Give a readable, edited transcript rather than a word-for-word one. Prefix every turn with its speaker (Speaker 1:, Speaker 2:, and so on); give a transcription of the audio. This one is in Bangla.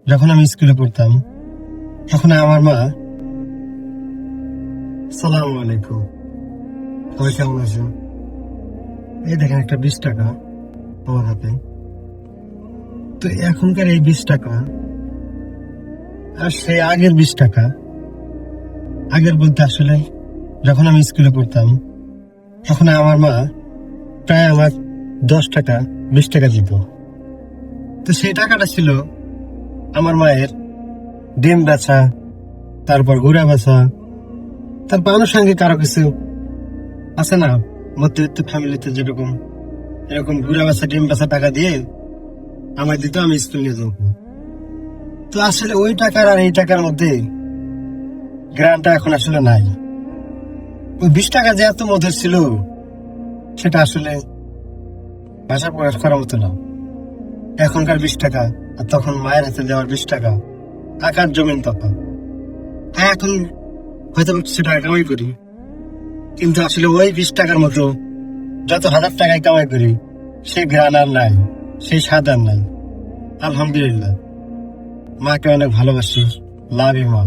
Speaker 1: যখন আমি স্কুলে পড়তাম তখন আমার মা, সালাম আলাইকুম, সবাই কেমন আছেন? এই দেখেন একটা 20 টাকা আমার হাতে। তো এখনকার এই 20 টাকা আর সেই আগের 20 টাকা, আগের বলতে আসলে যখন আমি স্কুলে পড়তাম তখন আমার মা প্রায় আমার 10 টাকা 20 টাকা দিত। তো সেই টাকাটা ছিল আমার মায়ের ডিম বেচা, তারপর ঘুরা বেচা, তারপর আনুষঙ্গিক আরো কিছু আছে না, মধ্যবিত্ত ফ্যামিলিতে যেরকম এরকম ঘুরা বেচা ডিম বেচা টাকা দিয়ে আমায় দিত, আমি স্কুল নিয়ে যেত। তো আসলে ওই টাকার আর এই টাকার মধ্যে গ্রামটা এখন আসলে নাই। ওই 20 টাকা যে এত মধুর ছিল সেটা আসলে ভাষা প্রকাশ করার মতো না। এখনকার 20 টাকা আর তখন মায়ের হাতে দেওয়ার 20 টাকা, আকাশ জমিন তফাৎ। হ্যাঁ, এখন হয়তো কিছু টাকা কামাই করি, কিন্তু আসলে ওই 20 টাকার মতো যত হাজার টাকায় কামাই করি সেই ঘ্রাণ আর নাই, সেই স্বাদ আর নাই। আলহামদুলিল্লাহ, মাকে অনেক ভালোবাসি। লাভ ইউ মা।